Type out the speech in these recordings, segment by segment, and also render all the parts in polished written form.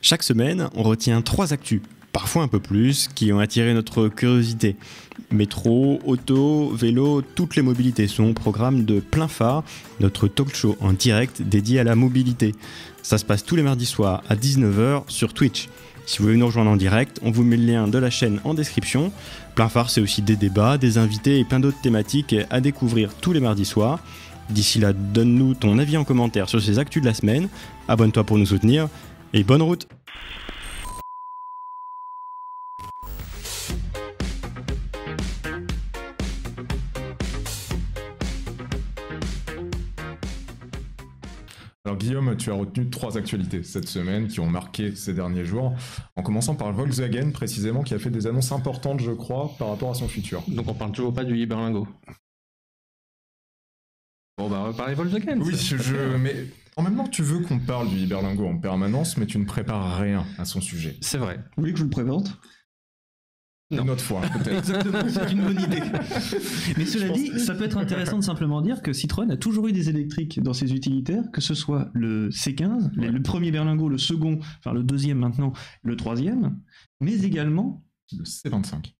Chaque semaine, on retient 3 actus, parfois un peu plus, qui ont attiré notre curiosité. Métro, auto, vélo, toutes les mobilités sont au programme de Plein Phare, notre talk show en direct dédié à la mobilité. Ça se passe tous les mardis soirs à 19h sur Twitch. Si vous voulez nous rejoindre en direct, on vous met le lien de la chaîne en description. Plein Phare, c'est aussi des débats, des invités et plein d'autres thématiques à découvrir tous les mardis soirs. D'ici là, donne-nous ton avis en commentaire sur ces actus de la semaine. Abonne-toi pour nous soutenir et bonne route! Alors Guillaume, tu as retenu 3 actualités cette semaine qui ont marqué ces derniers jours, en commençant par Volkswagen précisément, qui a fait des annonces importantes, je crois, par rapport à son futur. Donc on parle toujours pas du Berlingo. Bon bah on va parler Volkswagen. Oui, mais en même temps tu veux qu'on parle du Berlingo en permanence, mais tu ne prépares rien à son sujet. C'est vrai. Vous voulez que je le présente? Une autre fois, peut-être. Exactement, c'est une bonne idée. Mais cela dit, ça peut être intéressant de simplement dire que Citroën a toujours eu des électriques dans ses utilitaires, que ce soit le C15, le premier Berlingo, le second, enfin le deuxième maintenant, le troisième, mais également Le C25.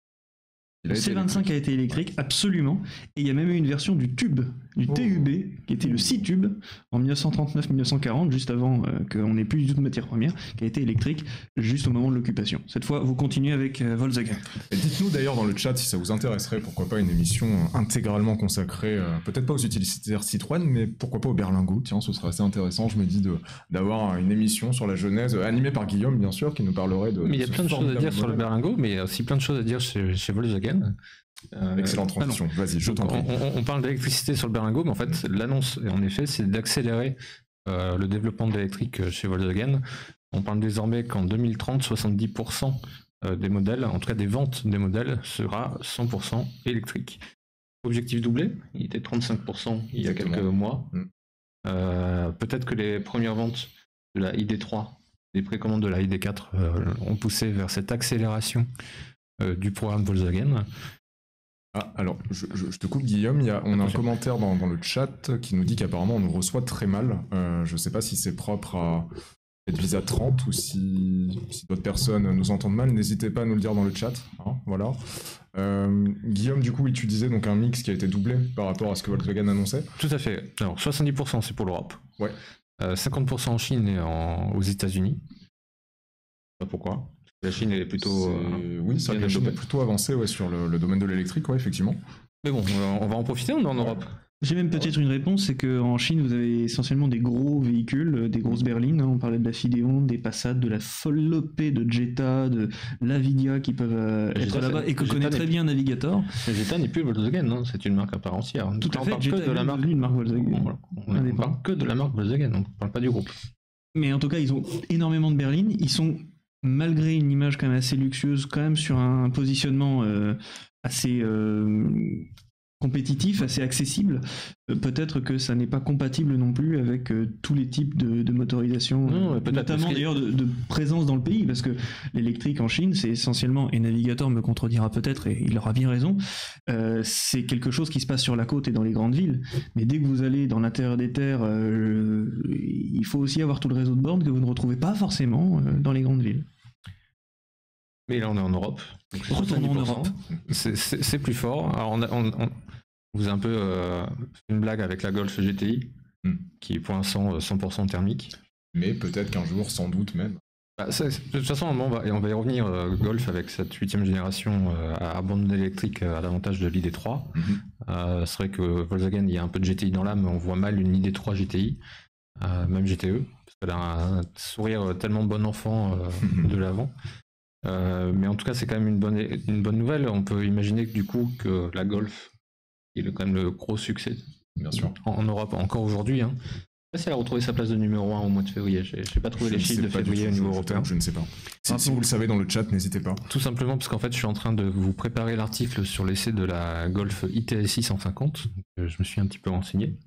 Le C25 a été électrique, absolument. Et il y a même eu une version du tube, du TUB, qui était le C-Tube, en 1939-1940, juste avant qu'on n'ait plus du tout de matière première, qui a été électrique juste au moment de l'occupation. Cette fois, vous continuez avec Volkswagen. Et dites-nous d'ailleurs dans le chat si ça vous intéresserait, pourquoi pas une émission intégralement consacrée, peut-être pas aux utilitaires Citroën, mais pourquoi pas au Berlingo. Tiens, ce serait assez intéressant, je me dis, d'avoir une émission sur la genèse, animée par Guillaume, bien sûr, qui nous parlerait de... Mais il y a plein de choses à dire sur le Berlingo, mais il y a aussi plein de choses à dire chez Volkswagen. Excellente transition, vas-y, je t'en prie. On parle d'électricité sur le Berlingo, mais en fait, l'annonce, en effet, c'est d'accélérer le développement de l'électrique chez Volkswagen. On parle désormais qu'en 2030, 70% des modèles, en tout cas des ventes des modèles, sera 100% électrique. Objectif doublé, il était 35% il y a quelques mois. Peut-être que les premières ventes de la ID3, les précommandes de la ID4 ont poussé vers cette accélération du programme Volkswagen. Ah, alors, je te coupe Guillaume, on a un commentaire dans le chat qui nous dit qu'apparemment on nous reçoit très mal. Je sais pas si c'est propre à cette Visa 30 ou si d'autres personnes nous entendent mal, n'hésitez pas à nous le dire dans le chat. Hein, voilà. Guillaume, du coup, tu disais donc un mix qui a été doublé par rapport à ce que Volkswagen annonçait. Tout à fait. Alors 70% c'est pour l'Europe. Ouais. 50% en Chine et aux États-Unis. Je sais pas pourquoi. La Chine elle est plutôt... oui, ça la Chine est plutôt avancée sur le domaine de l'électrique, ouais, effectivement. Mais bon, on va en profiter, on est en Europe. J'ai même peut-être une réponse, c'est qu'en Chine, vous avez essentiellement des gros véhicules, des grosses berlines, hein, on parlait de la Fideon, des Passat, de la flopée de Jetta, de l'Avidia qui peuvent être là-bas et que connaît très bien Navigator. Mais Jetta n'est plus Volkswagen, hein, c'est une marque à part entière. Tout à fait, on parle Jetta que de la marque. Une marque Volkswagen. On parle que de la marque Volkswagen, on ne parle pas du groupe. Mais en tout cas, ils ont énormément de berlines, ils sont... malgré une image quand même assez luxueuse, quand même sur un positionnement assez compétitif, assez accessible, peut-être que ça n'est pas compatible non plus avec tous les types de motorisation, notamment d'ailleurs de présence dans le pays, parce que l'électrique en Chine, c'est essentiellement, et Navigator me contredira peut-être, et il aura bien raison, c'est quelque chose qui se passe sur la côte et dans les grandes villes, mais dès que vous allez dans l'intérieur des terres, il faut aussi avoir tout le réseau de bornes que vous ne retrouvez pas forcément dans les grandes villes. Mais là on est en Europe. Retournons en Europe. C'est plus fort. Alors on vous a un peu fait une blague avec la Golf GTI, qui est pour l'instant 100% thermique. Mais peut-être qu'un jour, sans doute même. Bah, de toute façon, on va y revenir, Golf avec cette 8ème génération à bande électrique à l'avantage de l'ID3. C'est vrai que Volkswagen, il y a un peu de GTI dans l'âme, mais on voit mal une ID3 GTI, même GTE, parce qu'elle a un sourire tellement bon enfant de l'avant. Mais en tout cas, c'est quand même une bonne nouvelle. On peut imaginer que du coup, que la Golf, il est quand même le gros succès, bien sûr, en Europe encore aujourd'hui. Hein. Je sais pas si elle a retrouvé sa place de numéro 1 au mois de février. J'ai pas trouvé les chiffres de février au niveau européen. Je ne sais pas. Si vous le savez dans le chat, n'hésitez pas. Tout simplement parce qu'en fait, je suis en train de vous préparer l'article sur l'essai de la Golf ITSI 150. Je me suis un petit peu renseigné.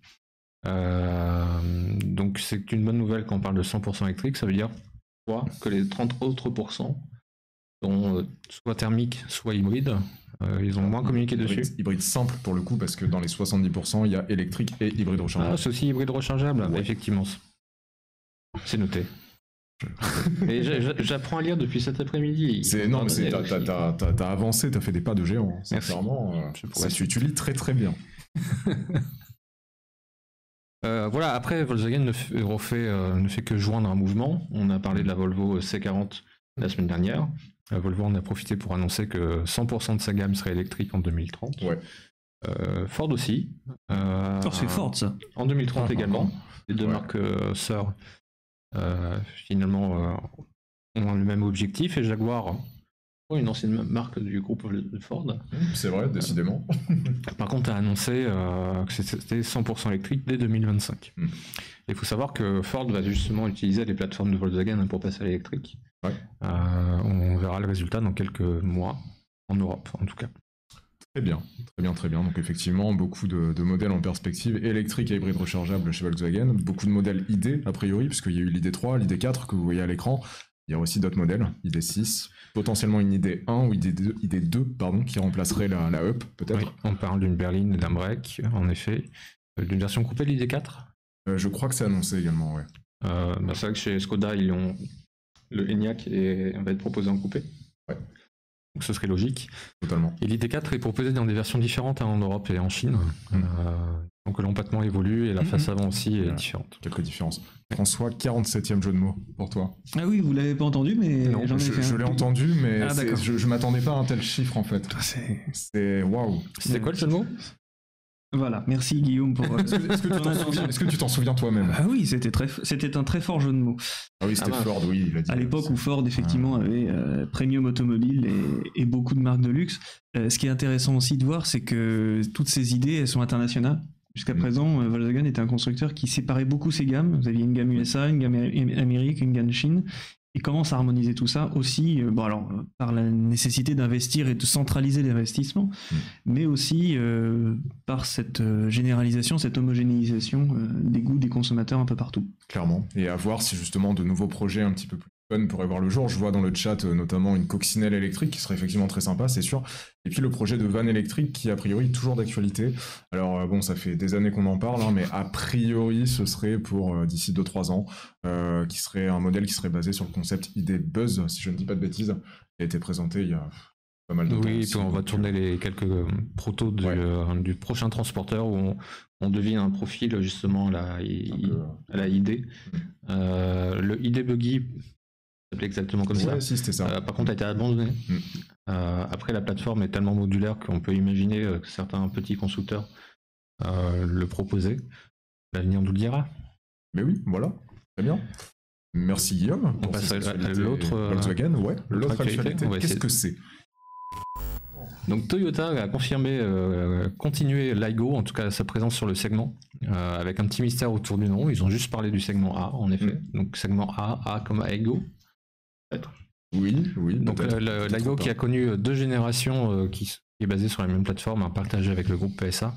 Donc c'est une bonne nouvelle quand on parle de 100% électrique. Ça veut dire que les 30 autres pourcents sont soit thermiques, soit hybrides. Ils ont moins communiqué dessus. Hybride simple pour le coup, parce que dans les 70%, il y a électrique et hybride rechargeable. Ah, c'est aussi hybride rechargeable, effectivement. C'est noté. Et j'apprends à lire depuis cet après-midi. Non, mais t'as avancé, t'as fait des pas de géant. Sincèrement, tu lis très très bien. Voilà, après Volkswagen ne fait que joindre un mouvement. On a parlé de la Volvo C40 la semaine dernière. Volvo en a profité pour annoncer que 100% de sa gamme serait électrique en 2030. Ouais. Ford aussi. C'est Ford ça. En 2030 également. Les deux marques sœurs finalement ont le même objectif, et Jaguar, une ancienne marque du groupe Ford. C'est vrai, décidément. Par contre, a annoncé que c'était 100% électrique dès 2025. Il faut savoir que Ford va justement utiliser les plateformes de Volkswagen pour passer à l'électrique. Ouais. On verra le résultat dans quelques mois, en Europe en tout cas. Très bien, très bien, très bien. Donc effectivement, beaucoup de modèles en perspective électrique et hybride rechargeable chez Volkswagen. Beaucoup de modèles ID, a priori, puisqu'il y a eu l'ID3, l'ID4 que vous voyez à l'écran. Il y a aussi d'autres modèles, ID6, potentiellement une ID1 ou ID2 pardon, qui remplacerait la Up, peut-être. Oui, on parle d'une berline et d'un break, en effet. D'une version coupée, l'ID4 je crois que c'est annoncé également, ouais. C'est vrai que chez Skoda, le Enyaq va être proposé en coupé. Ouais. Donc ce serait logique. Totalement. Et l'ID4 est proposé dans des versions différentes en Europe et en Chine. Donc l'empattement évolue et la face avant aussi est différente. Quelques différences. François, 47e jeu de mots pour toi. Ah oui, vous l'avez pas entendu, mais non, je l'ai entendu, mais je m'attendais pas à un tel chiffre en fait. C'est waouh. C'était quoi le jeu de mots? Voilà, merci Guillaume pour. Est-ce que tu t'en souviens toi-même? Ah oui, c'était un très fort jeu de mots. Ah oui, c'était Ford, oui. Il a dit à l'époque où Ford effectivement avait Premium Automobile et beaucoup de marques de luxe. Ce qui est intéressant aussi de voir, c'est que toutes ces idées, elles sont internationales. Jusqu'à présent, Volkswagen était un constructeur qui séparait beaucoup ses gammes. Vous aviez une gamme USA, une gamme Amérique, une gamme Chine. Et commence à harmoniser tout ça aussi, par la nécessité d'investir et de centraliser l'investissement, mais aussi par cette généralisation, cette homogénéisation des goûts des consommateurs un peu partout. Clairement. Et à voir si justement de nouveaux projets un petit peu plus fun pourraient voir le jour. Je vois dans le chat notamment une coccinelle électrique qui serait effectivement très sympa, c'est sûr. Et puis le projet de van électrique qui a priori est toujours d'actualité. Alors bon, ça fait des années qu'on en parle, mais a priori ce serait pour d'ici 2-3 ans, qui serait un modèle qui serait basé sur le concept ID Buzz, si je ne dis pas de bêtises, qui a été présenté il y a pas mal de temps. Oui, puis on va tourner les quelques protos du prochain transporteur où on devine un profil justement à la ID. Le ID Buggy s'appelait exactement comme ça. Si, c'était ça. Par contre, a été abandonné. Après, la plateforme est tellement modulaire qu'on peut imaginer que certains petits constructeurs le proposaient. L'avenir nous le dira. Mais oui, voilà. Très bien. Merci Guillaume. On passe à l'autre Volkswagen. L'autre actualité. Qu'est-ce que c'est? Donc Toyota a confirmé continuer l'Aygo, en tout cas sa présence sur le segment, avec un petit mystère autour du nom. Ils ont juste parlé du segment A, en effet. Donc segment A comme Aygo. Peut-être. Oui. Donc l'Aygo qui a connu 2 générations qui est basée sur la même plateforme, partagée avec le groupe PSA.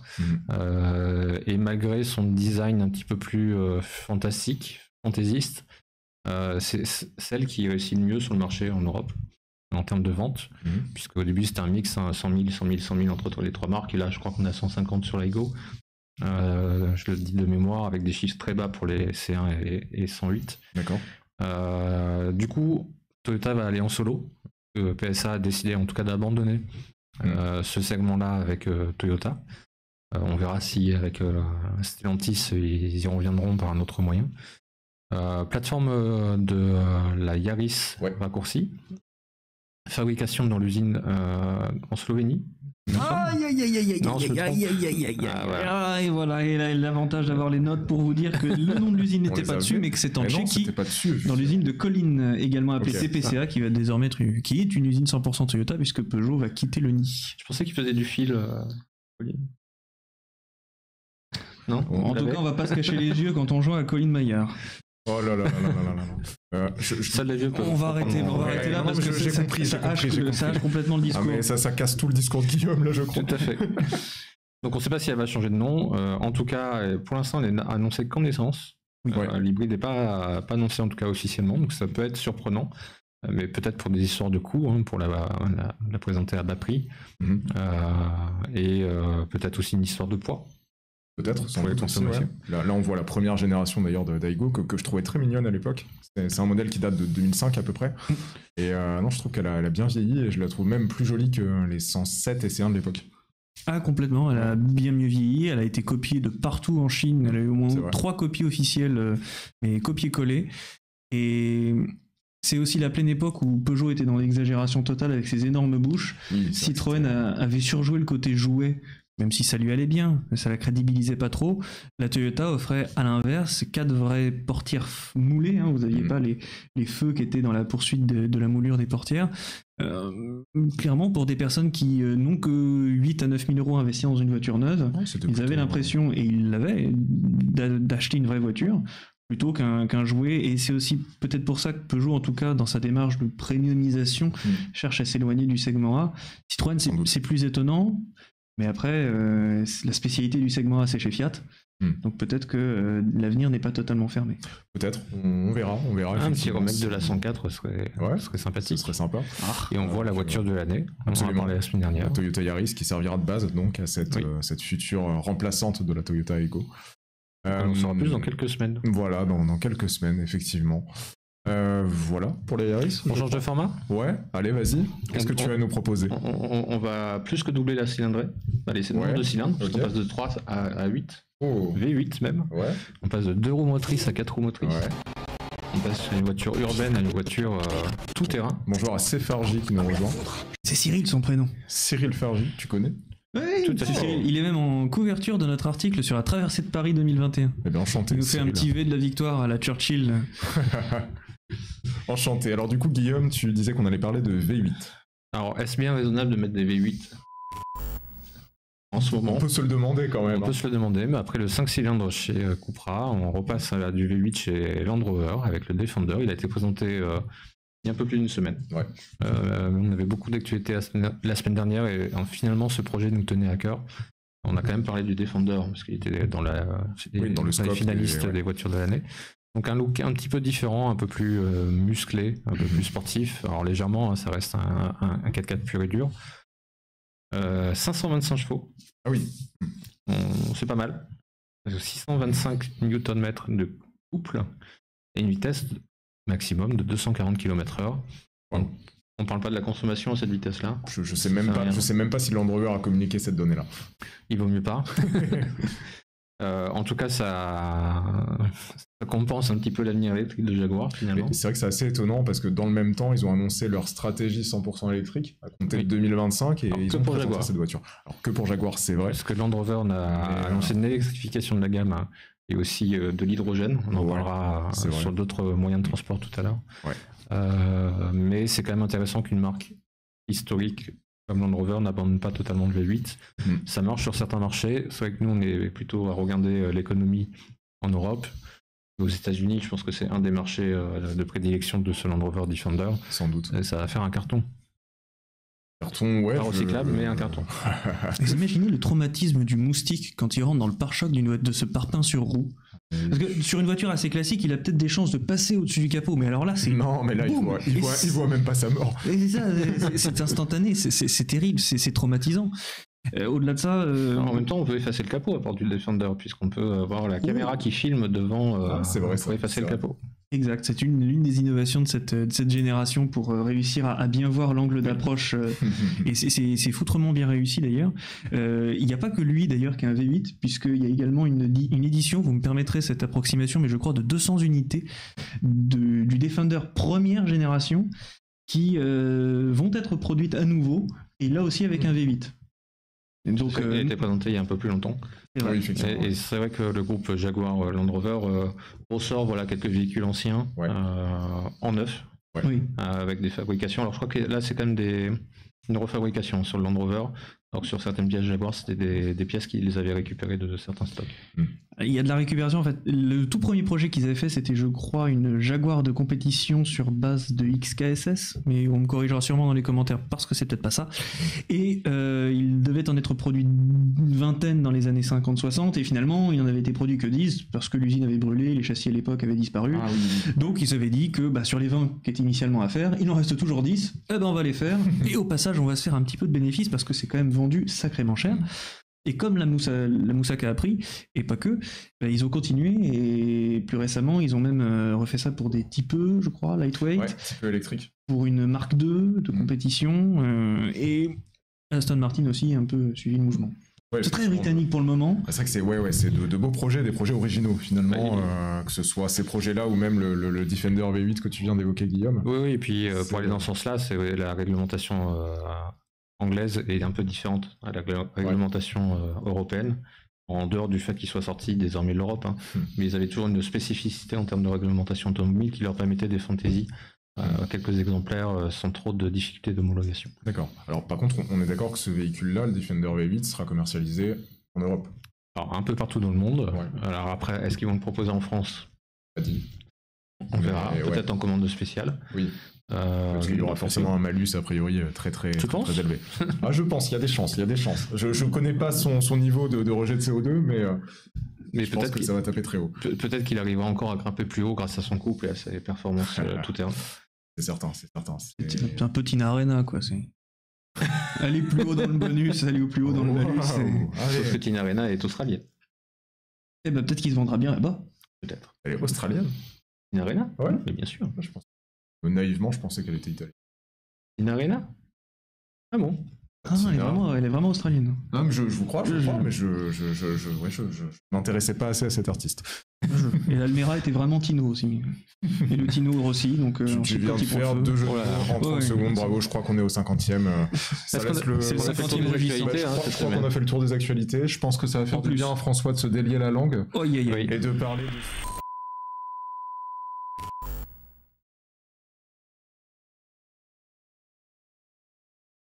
Et malgré son design un petit peu plus fantaisiste, c'est celle qui réussit le mieux sur le marché en Europe en termes de vente, puisqu'au début c'était un mix 100 000, 100 000, 100 000 entre les 3 marques, et là je crois qu'on a 150 sur l'Aygo. Je le dis de mémoire, avec des chiffres très bas pour les C1 et 108. D'accord. Du coup, Toyota va aller en solo. PSA a décidé en tout cas d'abandonner ce segment-là avec Toyota. On verra si avec Stellantis ils y reviendront par un autre moyen. Plateforme de la Yaris raccourcie. Fabrication dans l'usine en Slovénie. Et voilà, et l'avantage d'avoir les notes pour vous dire que le nom de l'usine n'était pas dessus, mais que c'est en Tchéquie, dans l'usine de Kolín, également appelée CPCA, qui va désormais qui est une usine 100% Toyota, puisque Peugeot va quitter le nid. Je pensais qu'il faisait du fil, Kolín. Non, en tout cas, on va pas se cacher les yeux quand on joue à Colin Maillard. Oh là là là là là là. On va arrêter là parce que j'ai compris, ça hache complètement le discours. Ah mais ça casse tout le discours de Guillaume là, je crois. Tout à fait. Donc on ne sait pas si elle va changer de nom. En tout cas, pour l'instant, elle est annoncée qu'en essence. L'hybride n'est pas annoncé en tout cas officiellement, donc ça peut être surprenant. Mais peut-être pour des histoires de coûts, pour la présenter à bas prix. Et peut-être aussi une histoire de poids. Peut-être, sans doute aussi, ouais. Là, on voit la première génération d'ailleurs d'Aigo que je trouvais très mignonne à l'époque. C'est un modèle qui date de 2005 à peu près. Et non, je trouve qu'elle a bien vieilli et je la trouve même plus jolie que les 107 et C1 de l'époque. Ah, complètement, elle a bien mieux vieilli, elle a été copiée de partout en Chine, elle a eu au moins 3 copies officielles, mais copier-coller. Et c'est aussi la pleine époque où Peugeot était dans l'exagération totale avec ses énormes bouches. Oui, Citroën avait surjoué le côté jouet, même si ça lui allait bien, ça la crédibilisait pas trop. La Toyota offrait à l'inverse 4 vraies portières moulées, hein, vous n'aviez pas les feux qui étaient dans la poursuite de la moulure des portières. Clairement, pour des personnes qui n'ont que 8 à 9 000 euros investis dans une voiture neuve, ils avaient l'impression, et ils l'avaient, d'acheter une vraie voiture plutôt qu'un jouet. Et c'est aussi peut-être pour ça que Peugeot, en tout cas dans sa démarche de premiumisation, cherche à s'éloigner du segment A. Citroën, c'est plus étonnant. Mais après, la spécialité du segment A, c'est chez Fiat. Donc peut-être que l'avenir n'est pas totalement fermé. Peut-être, on verra. Un petit remake de la 104 serait sympathique. Ce serait sympa. Et on voit la voiture de l'année. On en a parlé la semaine dernière. La Toyota Yaris qui servira de base donc à cette future remplaçante de la Toyota Aygo. On en saura plus dans quelques semaines. Voilà, dans quelques semaines, effectivement. Voilà pour les Yaris. On change de format ? Ouais, allez, vas-y. Qu'est-ce que tu vas nous proposer ? On va plus que doubler la cylindrée. On va laisser le nombre de cylindres, parce qu'on passe de 3 à 8. Oh. V8 même. Ouais. On passe de 2 roues motrices à 4 roues motrices. Ouais. On passe d'une voiture urbaine à une voiture tout-terrain. Bonjour à Cfargy qui nous rejoint. C'est Cyril son prénom. Cyril Fargy, tu connais ? Oui, tout à fait. Il est même en couverture de notre article sur la traversée de Paris 2021. Eh bien, enchanté. Il nous fait Cyril. Un petit V de la victoire à la Churchill. Enchanté. Alors du coup, Guillaume, tu disais qu'on allait parler de V8. Alors, est-ce bien raisonnable de mettre des V8 en ce moment? On peut se le demander quand même. On peut se le demander, mais après le 5 cylindres chez Cupra, on repasse à du V8 chez Land Rover avec le Defender. Il a été présenté il y a un peu plus d'une semaine. Ouais. On avait beaucoup d'actualités la semaine dernière et finalement ce projet nous tenait à cœur. On a quand même parlé du Defender parce qu'il était dans le finaliste des voitures de l'année. Donc un look un petit peu différent, un peu plus musclé, un peu plus sportif. Alors légèrement, ça reste un 4x4 pur et dur. 525 chevaux. Ah oui. C'est pas mal. 625 Nm de couple et une vitesse maximum de 240 km/h. Wow. On parle pas de la consommation à cette vitesse-là. Je sais même pas si Land Rover a communiqué cette donnée-là. Il vaut mieux pas. En tout cas, ça compense un petit peu l'avenir électrique de Jaguar, finalement. C'est vrai que c'est assez étonnant parce que dans le même temps, ils ont annoncé leur stratégie 100% électrique à compter de 2025 et ils ont présenté cette voiture. Alors que pour Jaguar, c'est vrai. Parce que Land Rover a annoncé une électrification de la gamme et aussi de l'hydrogène. On en parlera sur d'autres moyens de transport tout à l'heure. Ouais. Mais c'est quand même intéressant qu'une marque historique comme Land Rover n'abandonne pas totalement le V8. Ça marche sur certains marchés. C'est vrai que nous, on est plutôt à regarder l'économie en Europe. Aux États-Unis, je pense que c'est un des marchés de prédilection de ce Land Rover Defender. Sans doute. Et ça va faire un carton. Carton, ouais. Pas recyclable, mais un carton. Vous imaginez le traumatisme du moustique quand il rentre dans le pare-choc de ce parpaing sur roue? Parce que sur une voiture assez classique, il a peut-être des chances de passer au-dessus du capot, mais alors là, c'est... Non, mais là, il voit même pas sa mort. C'est ça, c'est instantané, c'est terrible, c'est traumatisant. Au-delà de ça... En même temps, on peut effacer le capot à part du Defender, puisqu'on peut avoir la caméra qui filme devant pour effacer le capot. Exact, c'est l'une des innovations de cette génération pour réussir à bien voir l'angle d'approche et c'est foutrement bien réussi d'ailleurs. Il n'y a pas que lui d'ailleurs qui a un V8 puisqu'il y a également une édition, vous me permettrez cette approximation, mais je crois de 200 unités du Defender première génération qui vont être produites à nouveau et là aussi avec un V8. Donc, il a été présenté il y a un peu plus longtemps. Oui, et c'est vrai que le groupe Jaguar Land Rover ressort quelques véhicules anciens en neuf, avec des fabrications. Alors je crois que là c'est quand même une refabrication sur le Land Rover. Alors que sur certaines pièces Jaguar, c'était des pièces qu'ils avaient récupérées de certains stocks. Il y a de la récupération en fait. Le tout premier projet qu'ils avaient fait, c'était je crois une Jaguar de compétition sur base de XKSS, mais on me corrigera sûrement dans les commentaires parce que c'est peut-être pas ça. Et il devait en être produit une vingtaine dans les années 50-60 et finalement il en avait été produit que 10 parce que l'usine avait brûlé, les châssis à l'époque avaient disparu. Ah, oui. Donc ils avaient dit que sur les 20 qui étaient initialement à faire, il en reste toujours 10, on va les faire. Et au passage on va se faire un petit peu de bénéfice parce que c'est quand même vendu sacrément cher. Et comme la Moussaka a pris, et pas que, ils ont continué, et plus récemment, ils ont même refait ça pour des type E, je crois, lightweight. Ouais, type E électrique. Pour une Mark II de compétition, et Aston Martin aussi a un peu suivi le mouvement. Ouais, c'est très britannique pour le moment. C'est vrai que c'est de beaux projets, des projets originaux finalement, que ce soit ces projets-là ou même le Defender V8 que tu viens d'évoquer, Guillaume. Oui, et puis pour aller dans ce sens-là, c'est la réglementation anglaise est un peu différente à la réglementation européenne, en dehors du fait qu'ils soient sortis désormais de l'Europe, hein. Mais ils avaient toujours une spécificité en termes de réglementation automobile qui leur permettait des fantaisies. Quelques exemplaires sans trop de difficultés d'homologation. D'accord. Alors par contre, on est d'accord que ce véhicule-là, le Defender V8, sera commercialisé en Europe. Alors un peu partout dans le monde. Ouais. Alors après, est-ce qu'ils vont le proposer en France? Pas dit. On verra. Peut-être en commande spéciale. Oui. Parce qu'il y aura forcément un malus a priori très élevé. Ah, je pense, il y a des chances. Je connais pas son niveau de rejet de CO2, mais je pense que ça va taper très haut. Peut-être qu'il arrivera encore à grimper plus haut grâce à son couple et à ses performances tout terrain. C'est certain. C'est un peu Tina Arena, quoi. Aller plus haut dans le bonus, aller au plus haut dans le malus. Sauf que Tina Arena est australienne. Eh ben peut-être qu'il se vendra bien là-bas. Peut-être. Elle est australienne? Tina Arena? Ouais. Mais bien sûr. Je pense. Naïvement, je pensais qu'elle était italienne. Tina Arena? Ah bon? Elle est vraiment australienne. Non, mais je vous crois, mais je m'intéressais pas assez à cet artiste. Et l'Almera était vraiment Tino aussi. Et le Tino Rossi, donc... tu viens de faire 2 jeux en 30 secondes, bravo, je crois qu'on est au 50e. C'est le 50e de l'actualité. Je crois qu'on a fait le tour des actualités, je pense que ça va faire du bien à François de se délier la langue et de parler de...